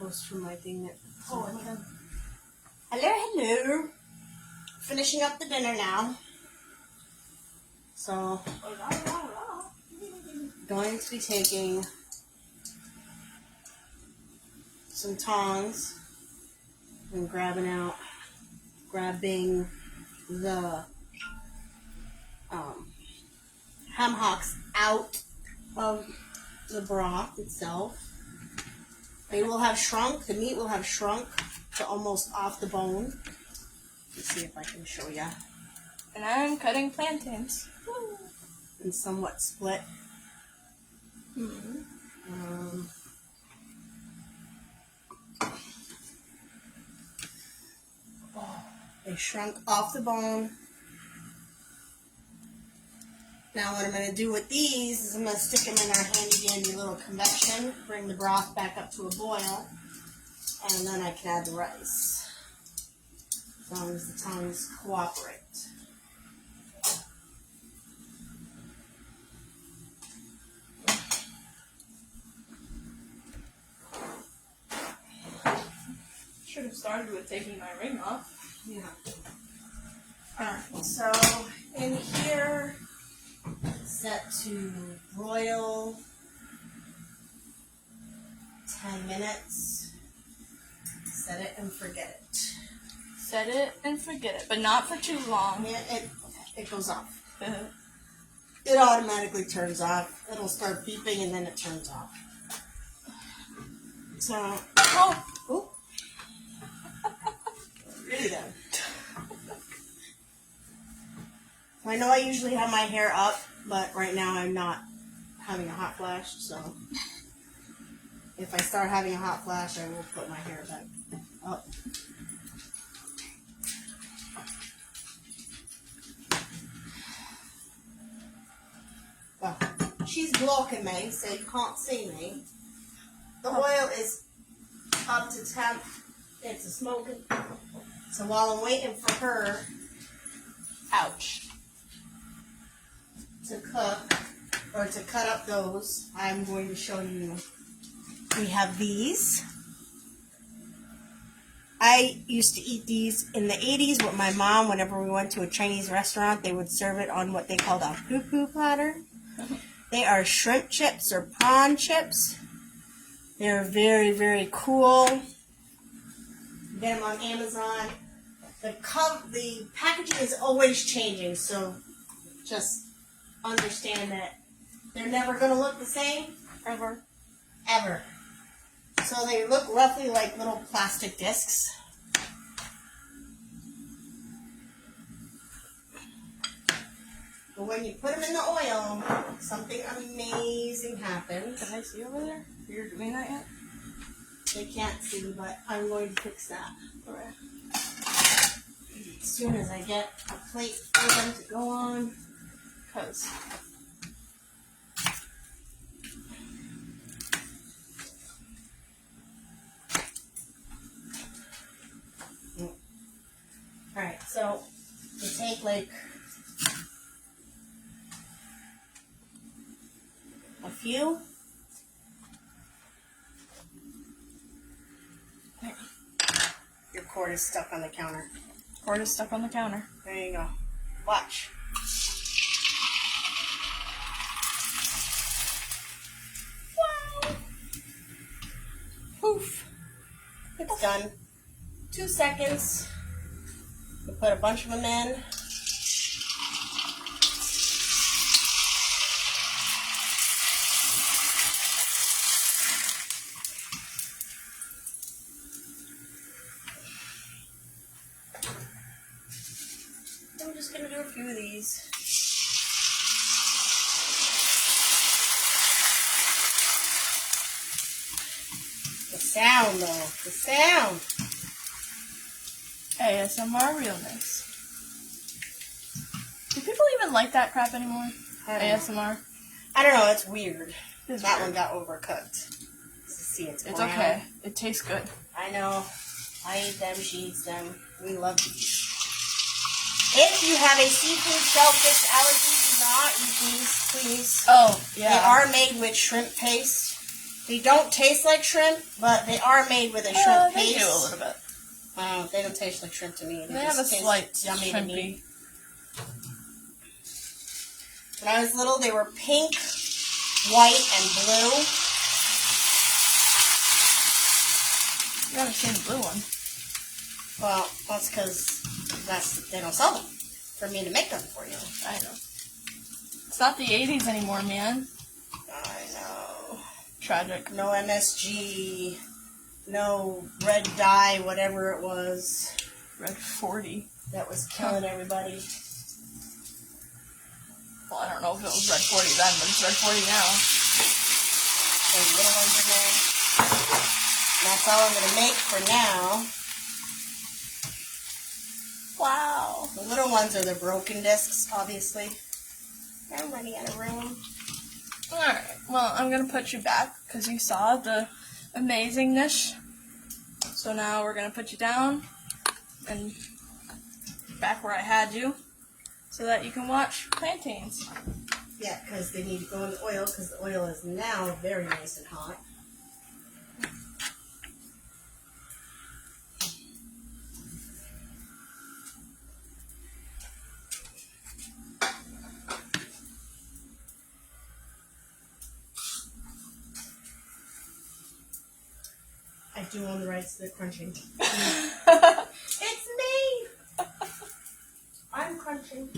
post from my thing that. Oh, my God. Hello. Finishing up the dinner now. So, going to be taking some tongs and grabbing the ham hocks out of the broth itself. They will have shrunk. The meat will have shrunk to almost off the bone. Let's see if I can show you. And I'm cutting plantains. And somewhat split. They shrunk off the bone. Now what I'm going to do with these is I'm going to stick them in our handy dandy little convection, bring the broth back up to a boil, and then I can add the rice. As long as the tongs cooperate. Should have started with taking my ring off. Yeah. Alright, so in here, set to broil 10 minutes. Set it and forget it. Set it and forget it, but not for too long. Yeah, it goes off. It automatically turns off. It'll start beeping and then it turns off. So, oh, really done. I know I usually have my hair up, but right now I'm not having a hot flash, so if I start having a hot flash, I will put my hair back up. Well, she's blocking me, so you can't see me. The oil is up to temp. It's smoking. So while I'm waiting for her, Ouch. to cook or to cut up those, I'm going to show you. We have these. I used to eat these in the 80s with my mom. Whenever we went to a Chinese restaurant, they would serve it on what they called a poo-poo platter. They are shrimp chips or prawn chips. They're very, very cool. Get them on Amazon. The packaging is always changing, so just understand that they're never going to look the same. Ever. So they look roughly like little plastic discs. But when you put them in the oil, something amazing happens. Can I see over there? You're doing that yet? They can't see, but I'm going to fix that. Okay. As soon as I get a plate for them to go on. Because Alright, so you take like a few. Your cord is stuck on the counter. cord is stuck on the counter. There you go. Watch. Wow. Poof. It's done. 2 seconds. You put a bunch of them in. I'm just going to do a few of these. The sound, though. The sound. ASMR realness. Do people even like that crap anymore? ASMR? I don't know. It's weird. It's That weird. one got overcooked. See, it's It's brown. okay. It tastes good. I know. I eat them. She eats them. We love these. If you have a seafood shellfish allergy, do not eat these, please. Oh, yeah. They are made with shrimp paste. They don't taste like shrimp, but they are made with a shrimp They paste. do a little bit. They don't taste like shrimp to me. They have a just taste slight yummy to me. shrimpy. When I was little, they were pink, white, and blue. You haven't seen the blue one. Well, that's because they don't sell them for me to make them for you. I know. It's not the 80s anymore, man. I know. Tragic. No MSG, no red dye, whatever it was Red 40. that was killing everybody. Well, I don't know if it was Red 40 then, but it's Red 40 now. Those little ones in there. And that's all I'm going to make for now. Wow. The little ones are the broken discs, obviously. I'm running out of room. Alright, well, I'm going to put you back because you saw the amazingness. So now we're going to put you down and back where I had you so that you can watch plantains. Yeah, because they need to go in the oil because the oil is now very nice and hot. I do own the rights to the crunching. It's me! I'm crunching.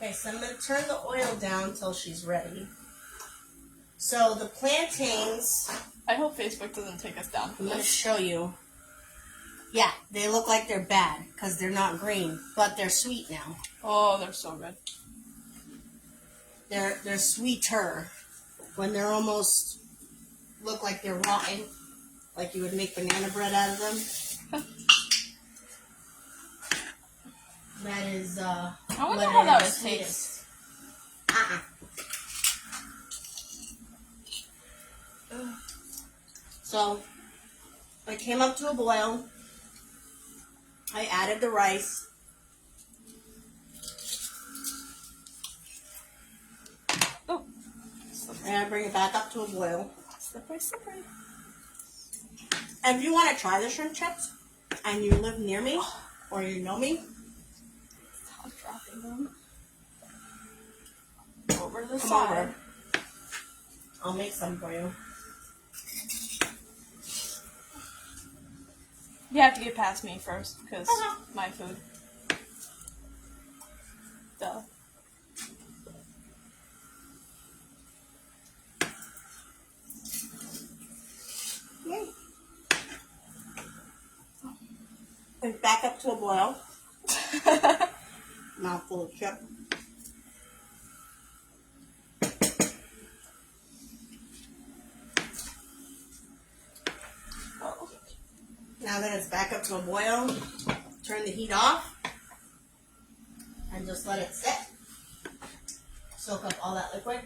Okay, so I'm going to turn the oil down until she's ready. So the plantains, I hope Facebook doesn't take us down for I'm going to this. show you. Yeah, they look like they're bad because they're not green, but they're sweet now. Oh, they're so good. They're sweeter when they're almost look like they're rotten, like you would make banana bread out of them. That is I wonder when how they're that the would sweetest. So I came up to a boil. I added the rice. Oh, And I bring it back up to a boil. slippery, slippery. And if you want to try the shrimp chips, and you live near me, or you know me, Stop dropping them. Over to the come side. over. I'll make some for you. You have to get past me first, because Okay. my food. Duh. Yay. And back up to a boil. Mouthful of chip. Oh. Now that it's back up to a boil, turn the heat off and just let it sit. Soak up all that liquid.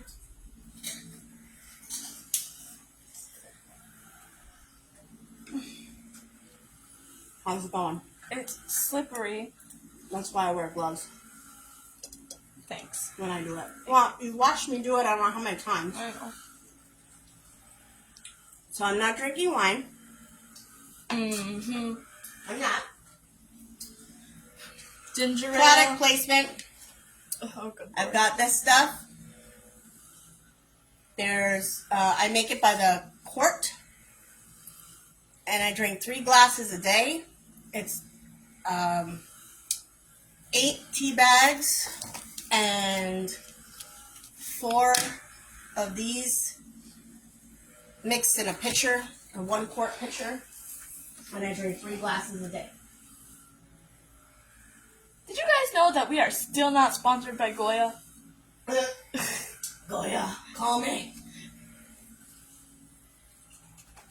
How's it going? It's slippery. That's why I wear gloves Thanks. when I do it. Well, you've watched me do it I don't know how many times. I know. So I'm not drinking wine. Mm-hmm. I'm not. Ginger ale. Product placement. Oh, good. I've got this stuff. I make it by the quart. And I drink 3 glasses a day. It's 8 tea bags and 4 of these mixed in a pitcher, a 1 quart pitcher. And I drink 3 glasses a day. Did you guys know that we are still not sponsored by Goya? Goya, call me.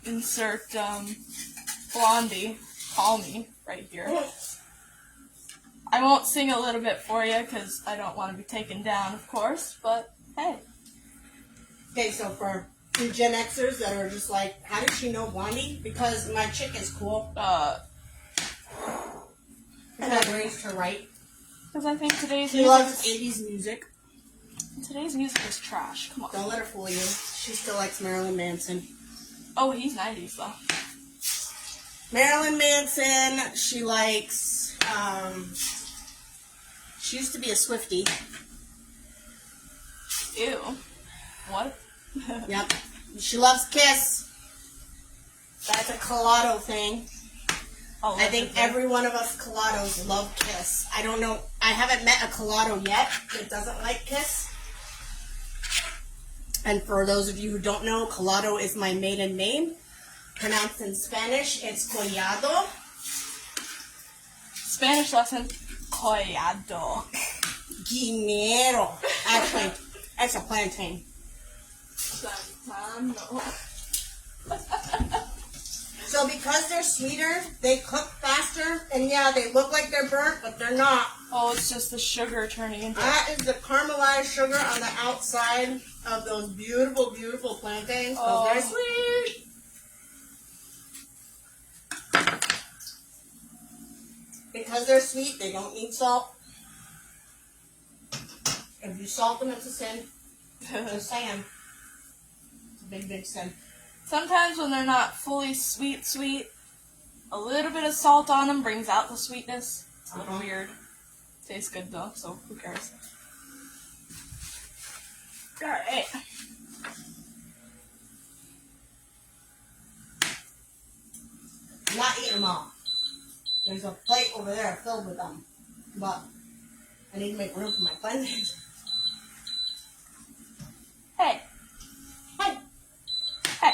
Insert Blondie, call me right here. I won't sing a little bit for you because I don't want to be taken down, of course, but hey. Okay, so for you Gen Xers that are just like, how did she know Blondie? Because my chick is cool. And I raised her right. Because I think today's She music loves is 80s music. Today's music is trash. Come on. Don't let her fool you. She still likes Marilyn Manson. Oh, he's 90s though. Marilyn Manson, she likes, she used to be a Swiftie. Ew. What? Yep. She loves Kiss. That's a Colado thing. Oh, I think every one of us Colados love Kiss. I don't know. I haven't met a Colado yet that doesn't like Kiss. And for those of you who don't know, Colado is my maiden name. Pronounced in Spanish, it's Collado. Spanish lesson. Collado. Guinero. Actually, it's a plantain. Santano. So because they're sweeter, they cook faster, and yeah, they look like they're burnt, but they're not. Oh, it's just the sugar turning into. That is the caramelized sugar on the outside of those beautiful, beautiful plantains. Oh. They're sweet. Because they're sweet, they don't need salt. If you salt them, it's a sin. Just saying. It's a big, big sin. Sometimes when they're not fully sweet, a little bit of salt on them brings out the sweetness. It's a little weird. Tastes good though, so who cares? Alright. I'm not eating them all. There's a plate over there filled with them. But I need to make room for my plantains. Hey. Hey. Hey.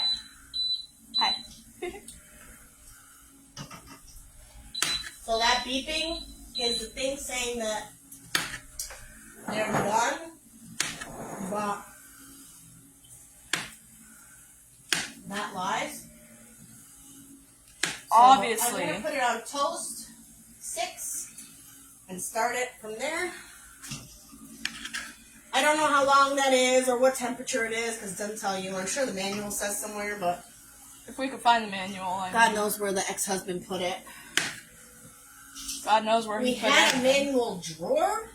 Hi. So that beeping is the thing saying that they're done, but that lies. So Obviously. I'm going to put it on toast 6 and start it from there. I don't know how long that is or what temperature it is because it doesn't tell you. I'm sure the manual says somewhere, but If we could find the manual, God knows where the ex-husband put it. God knows where We he put had it. a manual drawer,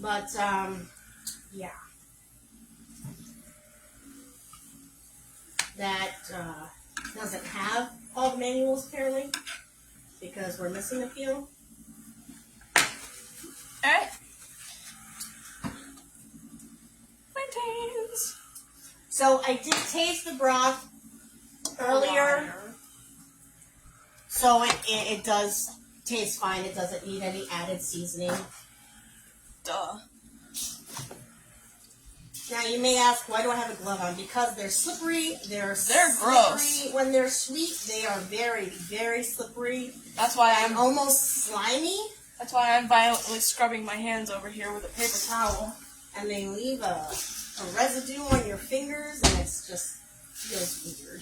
but yeah, that doesn't have all the manuals apparently because we're missing a few. Alright. Plantains. So I did taste the broth earlier, so it does taste fine. It doesn't need any added seasoning. Duh. Now you may ask, why do I have a glove on? Because they're slippery. They're slippery. gross. When they're sweet, they are very, very slippery That's why and I'm almost slimy. That's why I'm violently scrubbing my hands over here with a paper towel. And they leave a residue on your fingers, and it's just feels weird.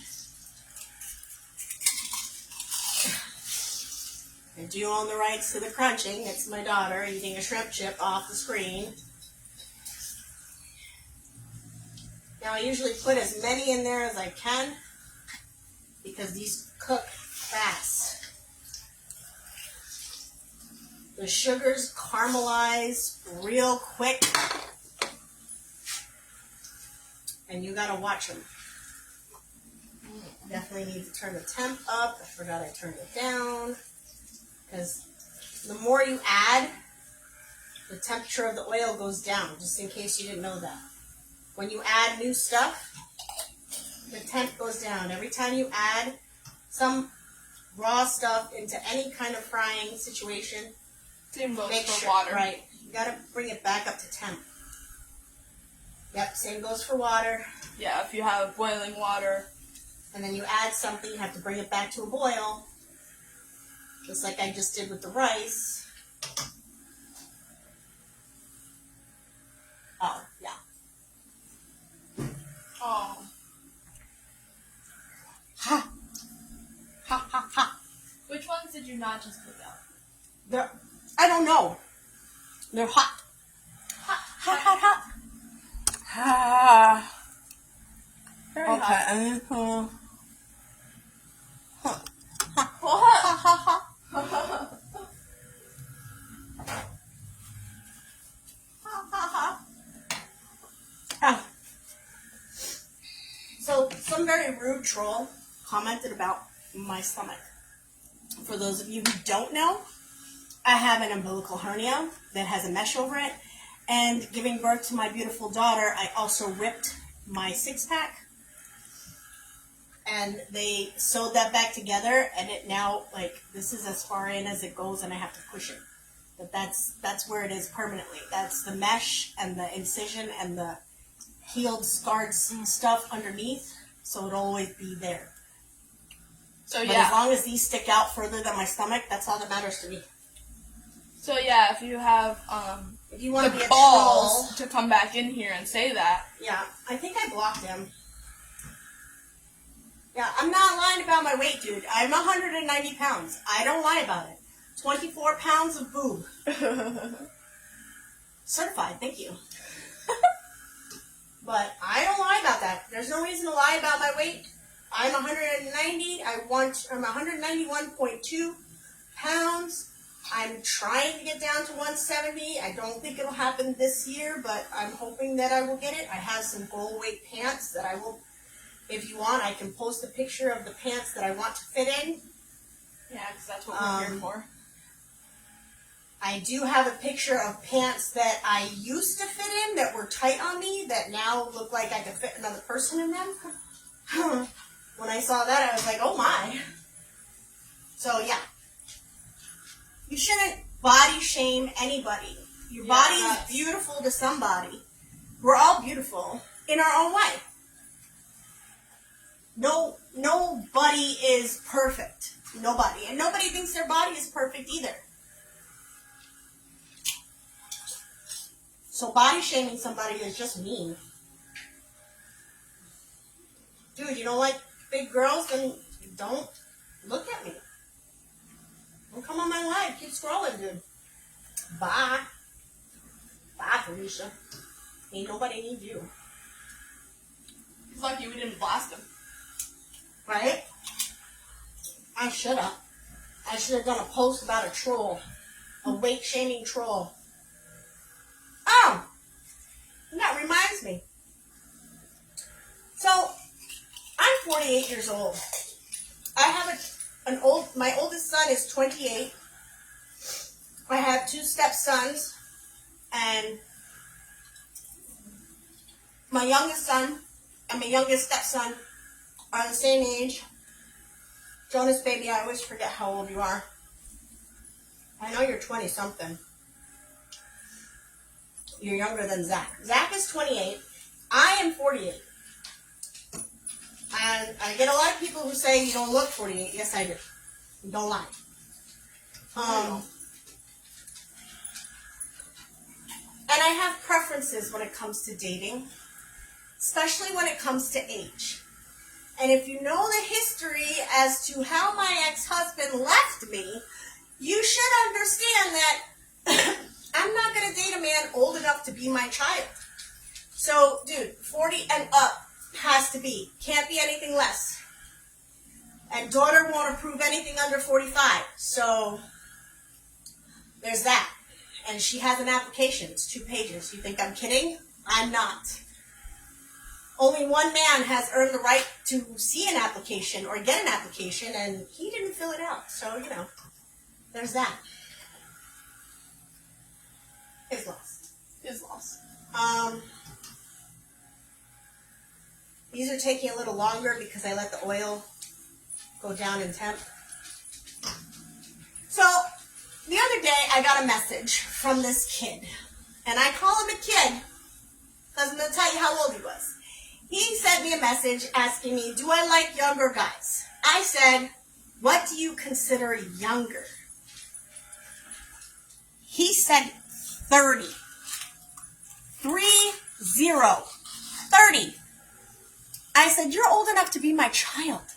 I do own the rights to the crunching. It's my daughter eating a shrimp chip off the screen. Now I usually put as many in there as I can because these cook fast. The sugars caramelize real quick. And you gotta watch them. Definitely need to turn the temp up. I forgot I turned it down. Because the more you add, the temperature of the oil goes down, just in case you didn't know that. When you add new stuff, the temp goes down. Every time you add some raw stuff into any kind of frying situation, Same goes make for sure, water. right, you gotta bring it back up to temp. Yep, same goes for water. Yeah, if you have boiling water. And then you add something, you have to bring it back to a boil. Just like I just did with the rice. Oh, yeah. Oh. Ha! Ha, ha, ha. Which ones did you not just put down? They're, I don't know. They're hot. Hot, hot, hot, hot. Ah. Very Okay, hot. and then, What? very rude troll commented about my stomach. For those of you who don't know, I have an umbilical hernia that has a mesh over it. And giving birth to my beautiful daughter, I also ripped my six-pack. And they sewed that back together, and it now, like, this is as far in as it goes, and I have to push it. But that's where it is permanently. That's the mesh and the incision and the healed, scarred stuff underneath, so it'll always be there. So But yeah. as long as these stick out further than my stomach, that's all that matters to me. So yeah, if you have If you want to be the a balls troll, to come back in here and say that. yeah, I think I blocked him. Yeah, I'm not lying about my weight, dude. I'm 190 pounds. I don't lie about it. 24 pounds of boob. Certified, thank you. But I don't lie about that. There's no reason to lie about my weight. I'm 190. I'm 191.2 pounds. I'm trying to get down to 170. I don't think it'll happen this year, but I'm hoping that I will get it. I have some goal weight pants that I will, if you want, I can post a picture of the pants that I want to fit in. Yeah, because that's what we're here for. I do have a picture of pants that I used to fit in that were tight on me that now look like I could fit another person in them. When I saw that, I was like, oh my. So yeah. You shouldn't body shame anybody. Your body is beautiful to somebody. We're all beautiful in our own way. Nobody is perfect. Nobody. And nobody thinks their body is perfect either. So body shaming somebody is just mean. Dude, you don't like big girls? Then don't look at me. Don't come on my live. Keep scrolling, dude. Bye. Bye, Felicia. Ain't nobody need you. He's lucky we didn't blast him. Right? I should have. I should have done a post about a troll. A weight-shaming troll. Oh! And that reminds me. So, I'm 48 years old. I have my oldest son is 28. I have two stepsons, and my youngest son and my youngest stepson are the same age. Jonas, baby, I always forget how old you are. I know you're 20-something. You're younger than Zach. Zach is 28. I am 48. And I get a lot of people who say you don't look 48. Yes, I do. Don't lie. And I have preferences when it comes to dating, especially when it comes to age. And if you know the history as to how my ex-husband left me, you should understand that I'm not going to date a man old enough to be my child. So, dude, 40 and up has to be. Can't be anything less. And daughter won't approve anything under 45. So, there's that. And she has an application. It's 2 pages. You think I'm kidding? I'm not. Only one man has earned the right to see an application or get an application, and he didn't fill it out. So, you know, there's that. His loss. His loss. These are taking a little longer because I let the oil go down in temp. So, the other day I got a message from this kid. And I call him a kid because I'm going to tell you how old he was. He sent me a message asking me, do I like younger guys? I said, what do you consider younger? He said 30. 30. 30. I said, you're old enough to be my child.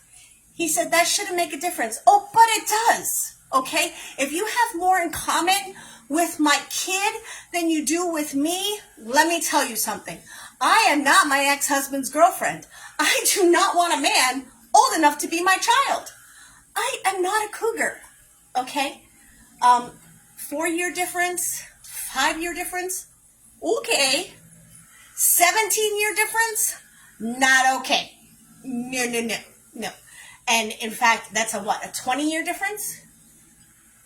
He said, that shouldn't make a difference. Oh, but it does. Okay? If you have more in common with my kid than you do with me, let me tell you something. I am not my ex-husband's girlfriend. I do not want a man old enough to be my child. I am not a cougar. Okay? 4-year difference, 5-year difference, okay. 17-year difference, not okay. No. And in fact, that's a 20-year difference?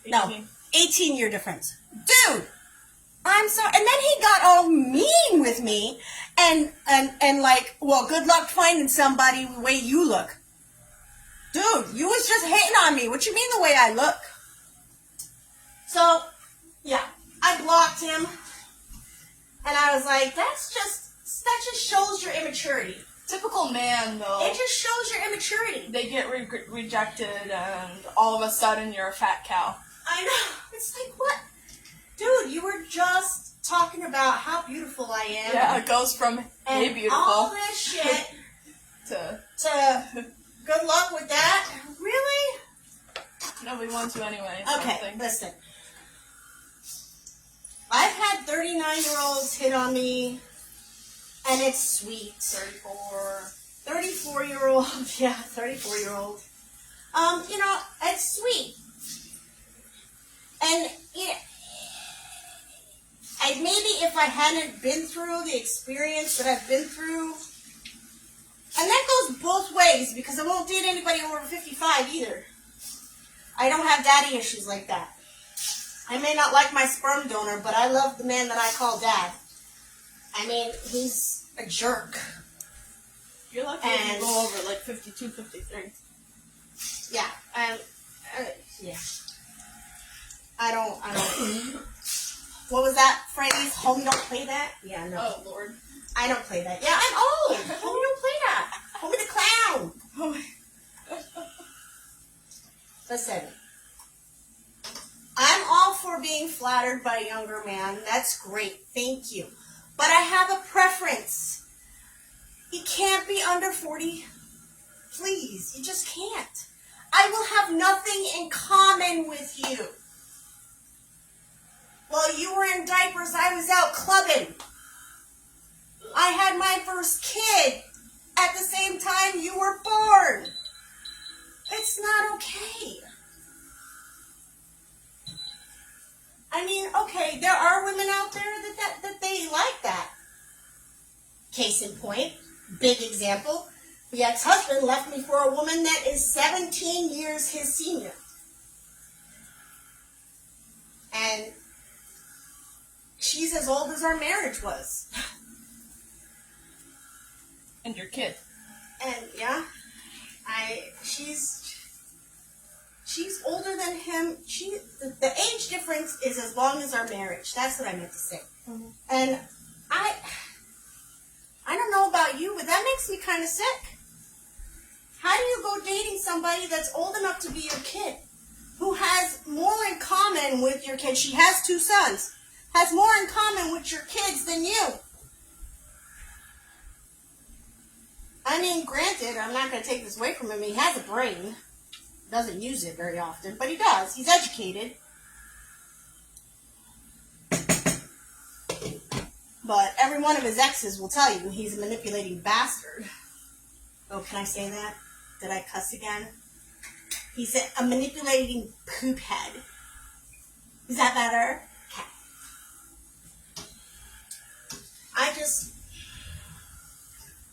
No, 18. 18-year difference. Dude, I'm sorry. And then he got all mean with me and like, well, good luck finding somebody the way you look. Dude, you was just hating on me. What you mean the way I look? So, yeah, I blocked him. And I was like, that just shows your immaturity. Typical man, though. It just shows your immaturity. They get rejected, and all of a sudden you're a fat cow. I know. It's like, what? Dude, you were just talking about how beautiful I am. Yeah, it goes from hey and beautiful all this shit to good luck with that. Really? nobody wants you anyway. So I Okay, think. listen. I've had 39-year-olds hit on me, and it's sweet. 34. 34-year-old, yeah, 34-year-old. It's sweet. And maybe if I hadn't been through the experience that I've been through, and that goes both ways, because I won't date anybody over 55 either. I don't have daddy issues like that. I may not like my sperm donor, but I love the man that I call dad. I mean, he's a jerk. You're lucky if you go over like 52, 53. Yeah, yeah. I don't. What was that phrase? Homie, don't play that? Yeah, no. Oh, Lord. I don't play that. Yeah, I'm old. Homie, don't play that. Homie the clown. Oh, Listen, I'm all for being flattered by a younger man. That's great. Thank you. But I have a preference. He can't be under 40. Please, you just can't. I will have nothing in common with you. While you were in diapers, I was out clubbing. I had my first kid at the same time you were born. It's not okay. I mean, okay, there are women out there that they like that. Case in point, big example, the ex-husband left me for a woman that is 17 years his senior. And she's as old as our marriage was. and your kid. And yeah, she's older than him. The age difference is as long as our marriage. That's what I meant to say. Mm-hmm. And I don't know about you, but that makes me kind of sick. How do you go dating somebody that's old enough to be your kid, who has more in common with your kid? She has 2 sons. Has more in common with your kids than you. I mean, granted, I'm not going to take this away from him. He has a brain. Doesn't use it very often, but he does. He's educated. But every one of his exes will tell you he's a manipulating bastard. Oh, can I say that? Did I cuss again? He's a manipulating poop head. Is that better? Okay.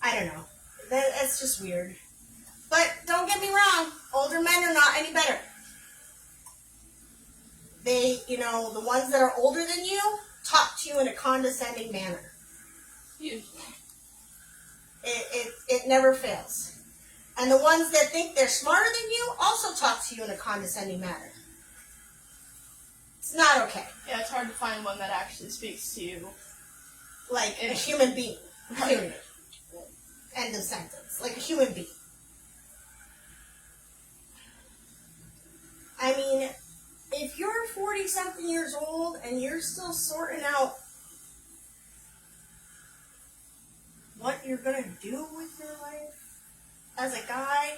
I don't know. That's just weird. But don't get me wrong, older men are not any better. They, the ones that are older than you talk to you in a condescending manner. Usually. It never fails. And the ones that think they're smarter than you also talk to you in a condescending manner. It's not okay. Yeah, it's hard to find one that actually speaks to you. Like a human being. Period. End of sentence. Like a human being. I mean, if you're 40-something years old and you're still sorting out what you're going to do with your life as a guy,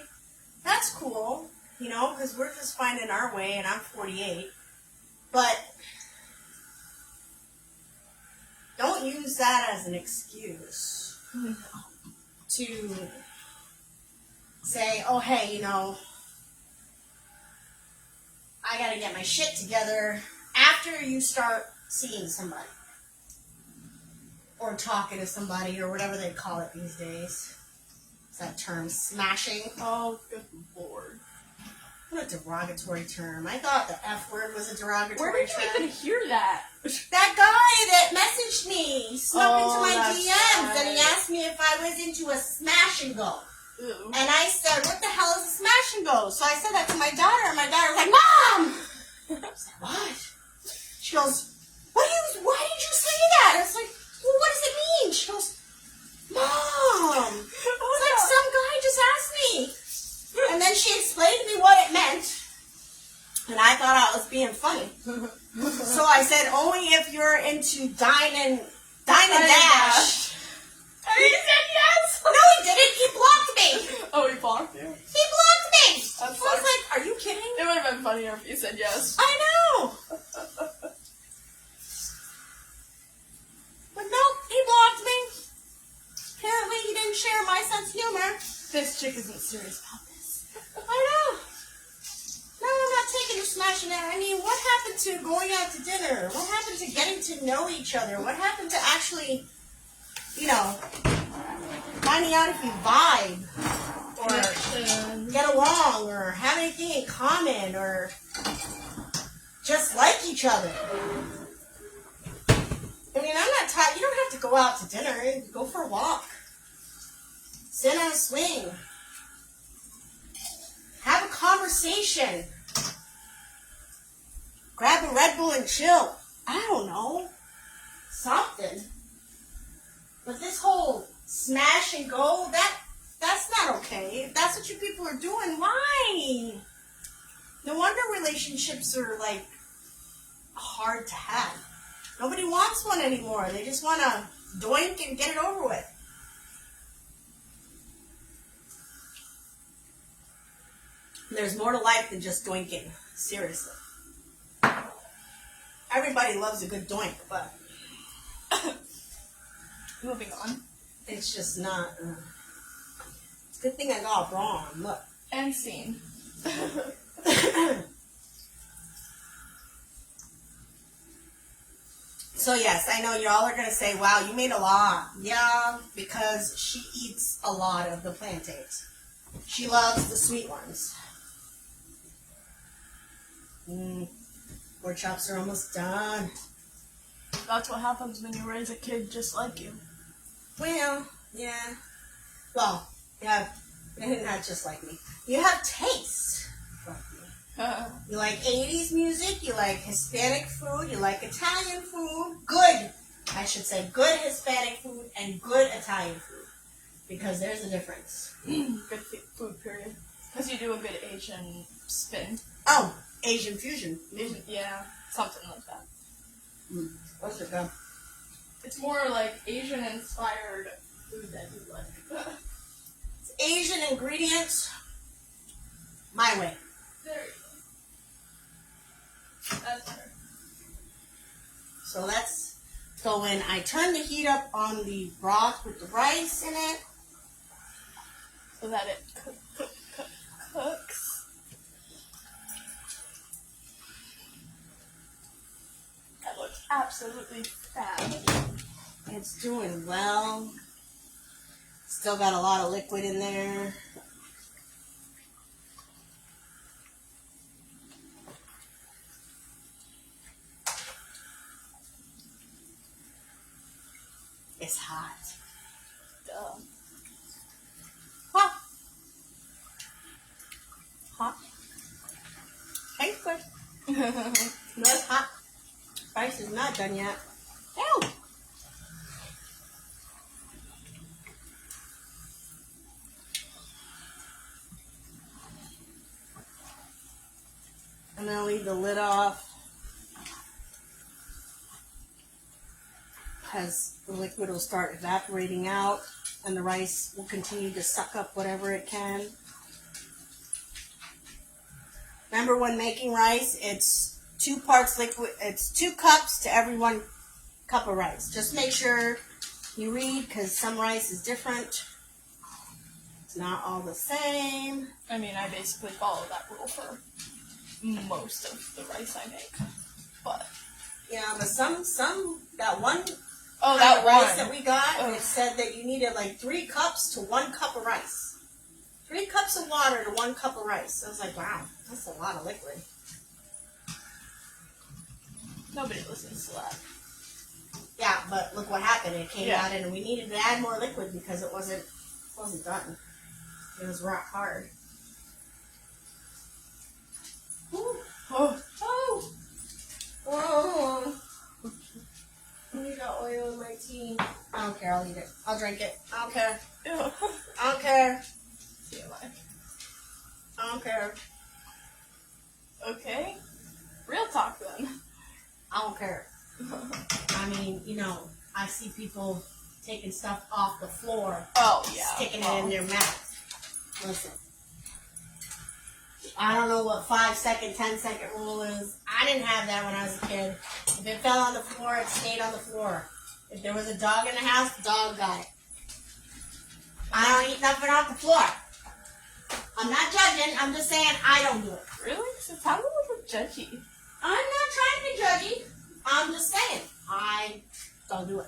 that's cool, because we're just finding our way and I'm 48. But don't use that as an excuse to say, oh, hey, I gotta get my shit together after you start seeing somebody. Or talking to somebody, or whatever they call it these days. What's that term? Smashing. Oh, good lord. What a derogatory term. I thought the F word was a derogatory Where did term. you even hear that? That guy that messaged me, he snuck into my that's DMs, and he right. asked me if I was into a smash and go. Ew. And I said, what the hell is a smash and go? So I said that to my daughter, and my daughter was like, Mom! I was like, what? She goes, why did you say that? I was like, well, what does it mean? She goes, Mom! It's like some guy just asked me. And then she explained to me what it meant. And I thought I was being funny. So I said, only if you're into Dine and Dash. And he said yes! No, he didn't. He blocked me. Oh, he blocked you? He blocked me. That's I was funny. like, are you kidding? It would have been funnier if you said yes. I know. But no, he blocked me. Apparently he didn't share my sense of humor. This chick isn't serious about this. I know. No, I'm not taking you smashing it. I mean, what happened to going out to dinner? What happened to getting to know each other? What happened to actually, finding out if you vibe or get along or have anything in common or just like each other? I mean, I'm not tired. You don't have to go out to dinner. Go for a walk. Sit on a swing. Have a conversation. Grab a Red Bull and chill. I don't know. Something. But this whole smash and go, that's not okay. If that's what you people are doing, why? No wonder relationships are, hard to have. Nobody wants one anymore. They just want to doink and get it over with. There's more to life than just doinking. Seriously. Everybody loves a good doink, but Moving on. it's just not. It's a good thing I got a bra on. Look. And scene. So yes, I know y'all are going to say, wow, you made a lot. Yeah, because she eats a lot of the plantains. She loves the sweet ones. Pork chops are almost done. That's what happens when you raise a kid just like you. Well, yeah. Well, yeah, not just like me. You have taste like me. You like 80s music, you like Hispanic food, you like Italian food. Good, I should say, good Hispanic food and good Italian food. Because there's a difference. Good food, period. Because you do a good Asian spin. Oh, Asian fusion. Asian, yeah, something like that. Those are good. It's more like Asian-inspired food that you like. It's Asian ingredients, my way. There you go. That's her. So let's go in. I turn the heat up on the broth with the rice in it. So that it cooks. That looks absolutely fab. It's doing well. Still got a lot of liquid in there. It's hot. Duh. Hot. Hot. Hey, good. No, it's hot. Rice is not done yet. Ew. I'm going to leave the lid off because the liquid will start evaporating out and the rice will continue to suck up whatever it can. Remember when making rice, it's 2 parts liquid, it's 2 cups to every 1 cup of rice. Just make sure you read because some rice is different. It's not all the same. I mean, I basically follow that rule for most of the rice I make. But Yeah, but some that 1 Oh, kind that of rice one. that we got, and Oh. it said that you needed like 3 cups to 1 cup of rice. 3 cups of water to 1 cup of rice. I was like, wow, that's a lot of liquid. Nobody listens to that. Yeah, but look what happened. It came Yeah. out, and we needed to add more liquid because it wasn't done. It was rock hard. Ooh. Oh. Oh. Oh. I got oil in my tea. I don't care. I'll eat it. I'll drink it. I don't care. Ew. I don't care. TMI. I don't care. Okay. Real talk then. I don't care. I mean, you know, I see people taking stuff off the floor, Oh yeah. sticking it in their mouth. Listen. I don't know what 5-second, 10-second rule is. I didn't have that when I was a kid. If it fell on the floor, it stayed on the floor. If there was a dog in the house, the dog got it. I don't eat nothing off the floor. I'm not judging. I'm just saying I don't do it. Really? So how do we look judgy? I'm not trying to be judgy. I'm just saying I don't do it.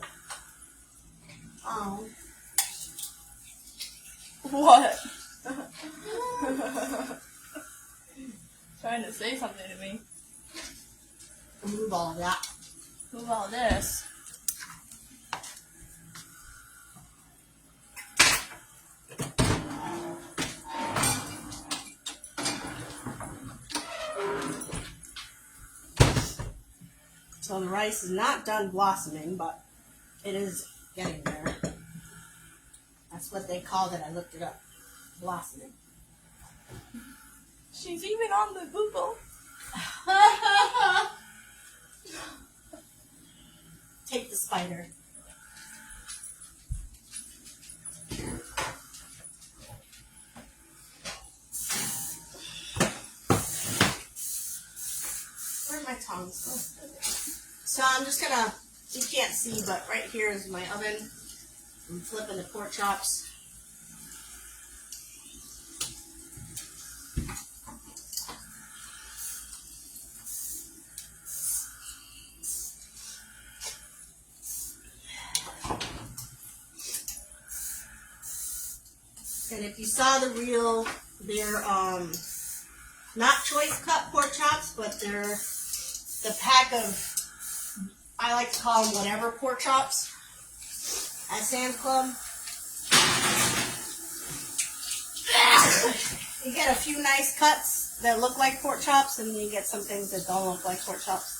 Oh. What? Trying to say something to me. Move all of that. Move all this. So the rice is not done blossoming, but it is getting there. That's what they called it. I looked it up. Blossoming. She's even on the Google. Take the spider. Where's my tongs? So I'm just gonna, you can't see, but right here is my oven. I'm flipping the pork chops. And if you saw the reel, they're not choice cut pork chops, but they're the pack of, I like to call them whatever pork chops at Sam's Club. You get a few nice cuts that look like pork chops, and then you get some things that don't look like pork chops.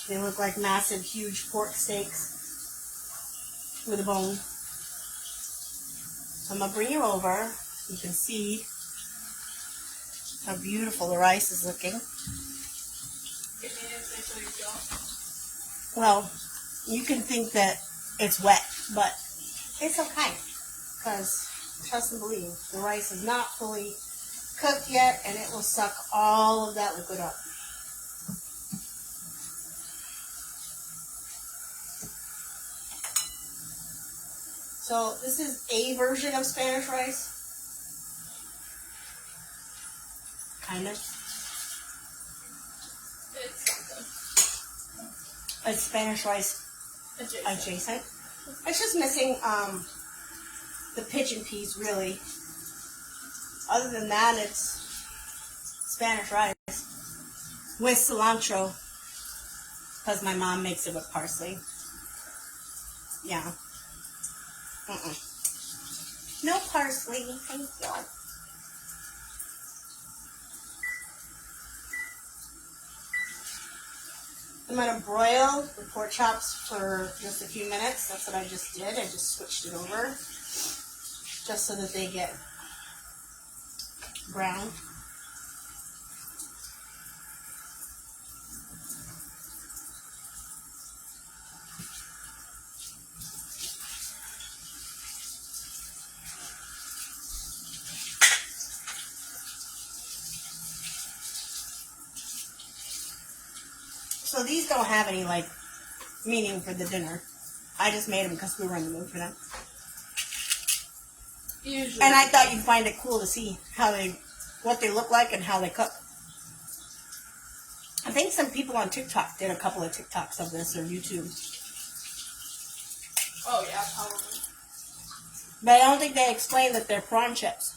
They look like massive, huge pork steaks with a bone. So I'm going to bring you over. You can see how beautiful the rice is looking. Well, you can think that it's wet, but it's okay. Because, trust and believe, the rice is not fully cooked yet, and it will suck all of that liquid up. So this is a version of Spanish rice. Kind of. It's something. It's Spanish rice adjacent. It's just missing the pigeon peas, really. Other than that, it's Spanish rice with cilantro, because my mom makes it with parsley. Yeah. No parsley, thank you. I'm going to broil the pork chops for just a few minutes. That's what I just did. I just switched it over just so that they get brown. So these don't have any, like, meaning for the dinner. I just made them because we were in the mood for them. Usually. And I thought you'd find it cool to see what they look like and how they cook. I think some people on TikTok did a couple of TikToks of this or YouTube. Oh yeah, probably. But I don't think they explained that they're prawn chips.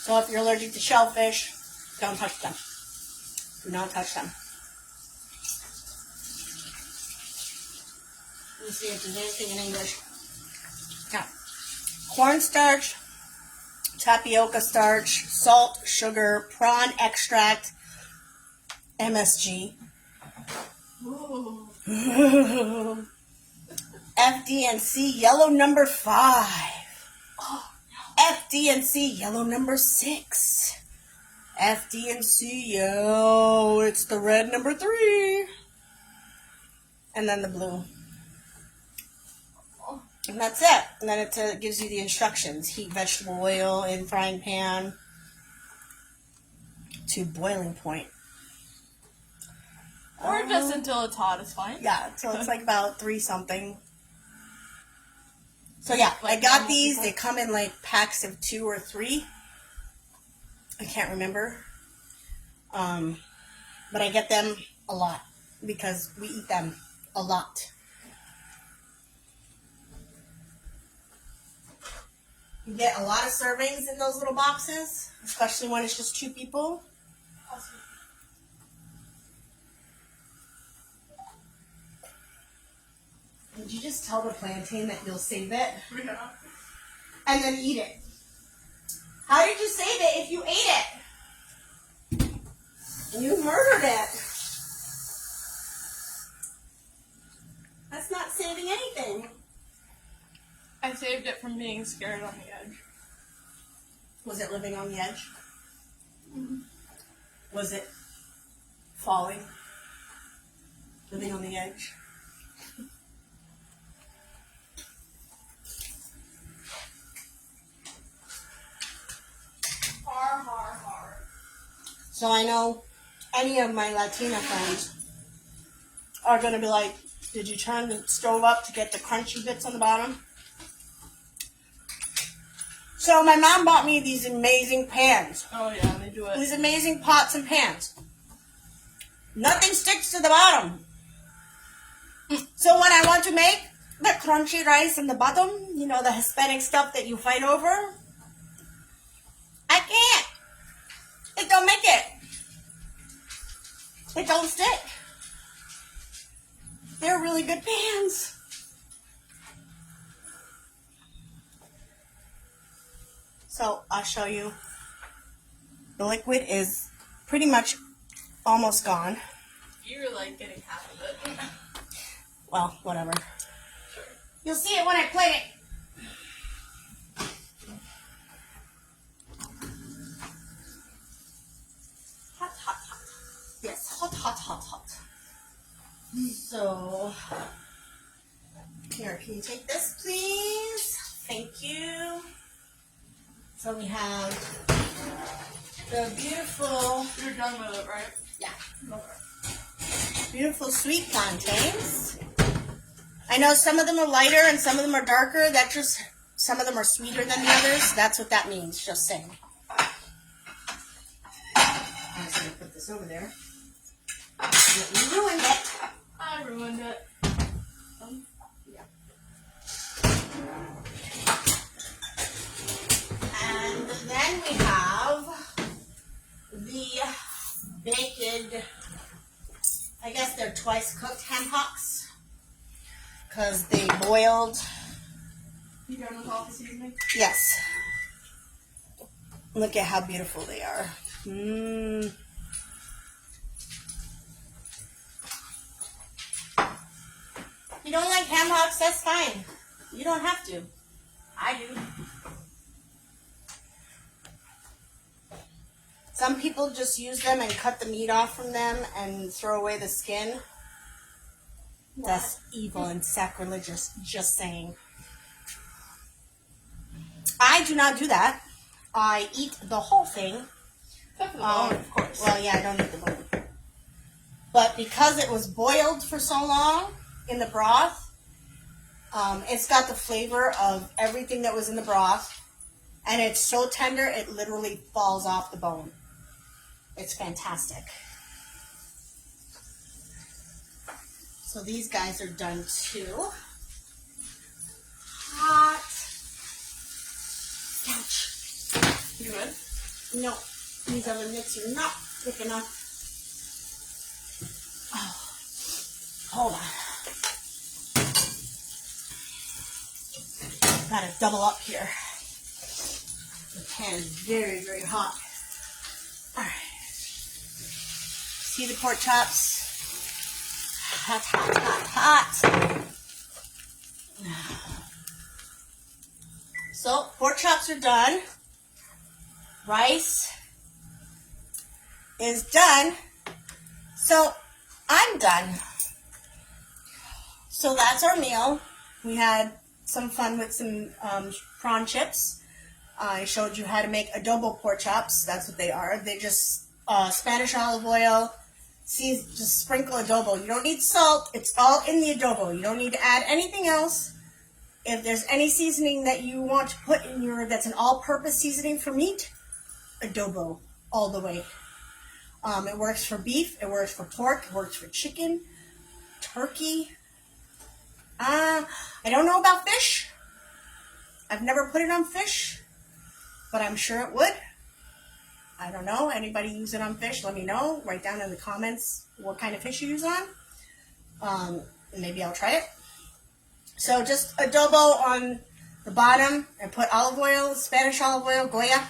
So if you're allergic to shellfish, don't touch them. Do not touch them. Let's see if there's anything in English. Yeah. Cornstarch, tapioca starch, salt, sugar, prawn extract, MSG. Ooh. FD&C yellow number 5. Oh, no. FD&C yellow number 6. FD&C, yo, it's the red number 3. And then the blue. And that's it. And then it gives you the instructions. Heat vegetable oil in frying pan to boiling point. Or just until it's hot is fine. Yeah, so it's like about 3 something. So yeah, Like I got normal these. people? They come in like packs of 2 or 3. I can't remember. But I get them a lot because we eat them a lot. You get a lot of servings in those little boxes, especially when it's just 2 people. Did you just tell the plantain that you'll save it Yeah. and then eat it? How did you save it if you ate it? You murdered it. That's not saving anything. I saved it from being scared on the edge. Was it living on the edge? Was it falling? Living on the edge? Har. So I know any of my Latina friends are going to be like, did you turn the stove up to get the crunchy bits on the bottom? So my mom bought me these amazing pans. Oh yeah, they do it. These amazing pots and pans. Nothing sticks to the bottom. So when I want to make the crunchy rice in the bottom, you know, the Hispanic stuff that you fight over, I can't. It don't make it. It don't stick. They're really good pans. So I'll show you. The liquid is pretty much almost gone. You're like getting half of it. Well, whatever. You'll see it when I plate it. Hot, hot, hot. Yes, hot, hot, hot, hot. So, here, can you take this, please? Thank you. So we have the beautiful, You're done with it, right? yeah, Okay. beautiful sweet plantains. I know some of them are lighter and some of them are darker. That just, some of them are sweeter than the others. That's what that means, just saying. I'm just going to put this over there. You ruined it. I ruined it. Yeah. And then we have the baked, I guess they're twice cooked ham hocks. Because they boiled. You done with all the seasoning? Yes. Look at how beautiful they are. Mmm. You don't like ham hocks? That's fine. You don't have to. I do. Some people just use them and cut the meat off from them and throw away the skin. That's evil and sacrilegious, just saying. I do not do that. I eat the whole thing. Except for the bone, of course. Well, yeah, I don't eat the bone. But because it was boiled for so long in the broth, it's got the flavor of everything that was in the broth. And it's so tender, it literally falls off the bone. It's fantastic. So these guys are done too. Hot. Ouch. You good? No, these other mitts are not thick enough. Oh, hold on. Gotta double up here. The pan is very, very hot. Alright. See the pork chops? Hot, hot, hot, hot. So, pork chops are done. Rice is done. So, I'm done. So that's our meal. We had some fun with some prawn chips. I showed you how to make adobo pork chops. That's what they are. They just Spanish olive oil. See, just sprinkle adobo. You don't need salt. It's all in the adobo. You don't need to add anything else. If there's any seasoning that you want to put in your, that's an all-purpose seasoning for meat, adobo all the way. It works for beef. It works for pork. It works for chicken, turkey. I don't know about fish. I've never put it on fish, but I'm sure it would. I don't know. Anybody use it on fish? Let me know. Write down in the comments what kind of fish you use on. Maybe I'll try it. So just adobo on the bottom and put olive oil, Spanish olive oil, Goya.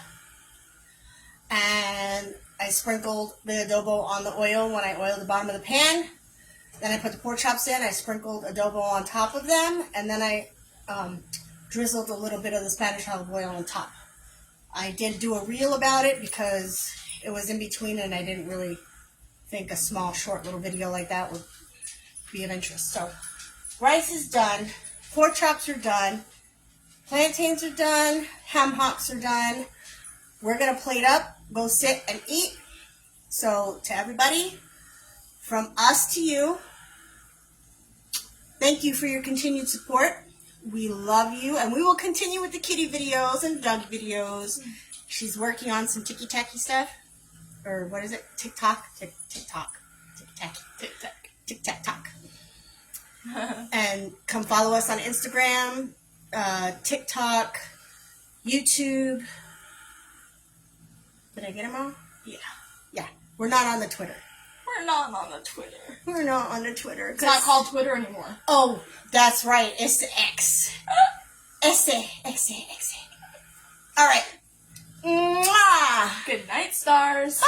And I sprinkled the adobo on the oil when I oiled the bottom of the pan. Then I put the pork chops in. I sprinkled adobo on top of them. And then I drizzled a little bit of the Spanish olive oil on top. I did do a reel about it because it was in between and I didn't really think a small, short little video like that would be of interest. So, rice is done. Pork chops are done. Plantains are done. Ham hocks are done. We're going to plate up, go sit and eat. So, to everybody, from us to you, thank you for your continued support. We love you, and we will continue with the kitty videos and dog videos. She's working on some ticky-tacky stuff. Or what is it? TikTok? TikTok. Ticky-tacky. Tic-tac. Tic-tac-tock. And come follow us on Instagram, TikTok, YouTube. Did I get them all? Yeah. Yeah. We're not on the Twitter. We're not on the Twitter. We're not on the Twitter. It's not called Twitter anymore. Oh, that's right. It's the X. X. All right. Mwah. Good night, stars. Bye.